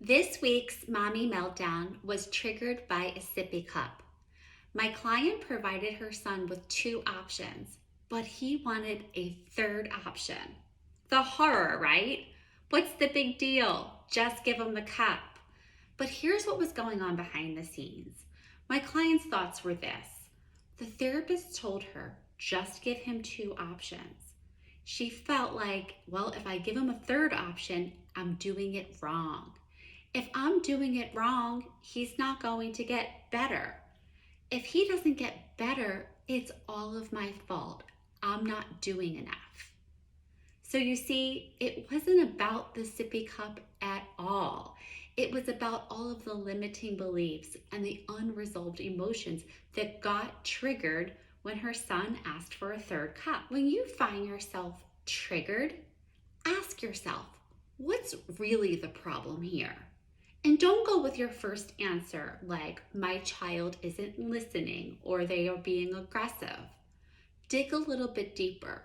This week's Mommy Meltdown was triggered by a sippy cup. My client provided her son with two options, but he wanted a third option. The horror, right? What's the big deal? Just give him the cup. But here's what was going on behind the scenes. My client's thoughts were this. The therapist told her, just give him two options. She felt like, well, if I give him a third option, I'm doing it wrong. If I'm doing it wrong, he's not going to get better. If he doesn't get better, it's all of my fault. I'm not doing enough. So you see, it wasn't about the sippy cup at all. It was about all of the limiting beliefs and the unresolved emotions that got triggered when her son asked for a third cup. When you find yourself triggered, ask yourself, what's really the problem here? And don't go with your first answer like, my child isn't listening or they are being aggressive. Dig a little bit deeper.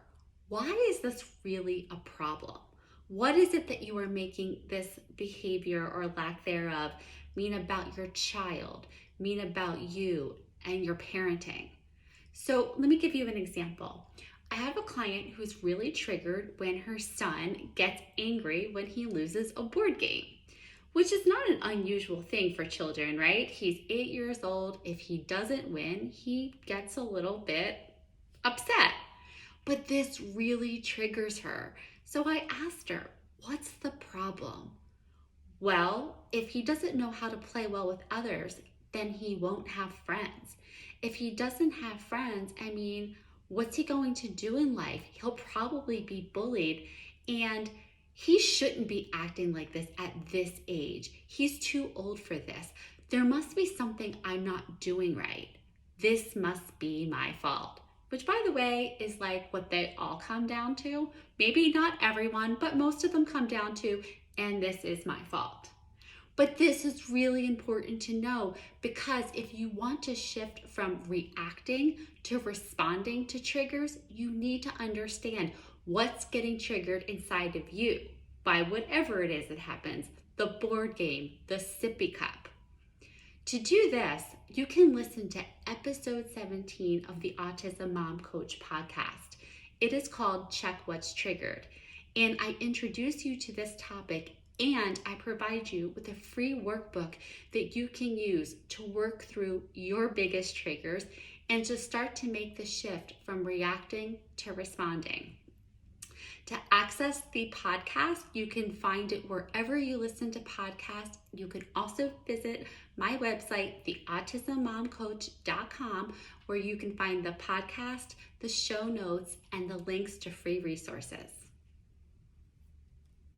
Why is this really a problem? What is it that you are making this behavior or lack thereof mean about your child, mean about you and your parenting? So let me give you an example. I have a client who's really triggered when her son gets angry when he loses a board game, which is not an unusual thing for children, right? He's 8 years old. If he doesn't win, he gets a little bit upset. But this really triggers her. So I asked her, what's the problem? Well, if he doesn't know how to play well with others, then he won't have friends. If he doesn't have friends, what's he going to do in life? He'll probably be bullied, and he shouldn't be acting like this at this age. He's too old for this. There must be something I'm not doing right. This must be my fault. Which, by the way, is like what they all come down to. Maybe not everyone, but most of them come down to, and this is my fault. But this is really important to know, because if you want to shift from reacting to responding to triggers, you need to understand what's getting triggered inside of you by whatever it is that happens, the board game, the sippy cup. To do this, you can listen to episode 17 of the Autism Mom Coach podcast. It is called Check What's Triggered. And I introduce you to this topic, and I provide you with a free workbook that you can use to work through your biggest triggers and to start to make the shift from reacting to responding. To access the podcast, you can find it wherever you listen to podcasts. You can also visit my website, theautismmomcoach.com, where you can find the podcast, the show notes, and the links to free resources.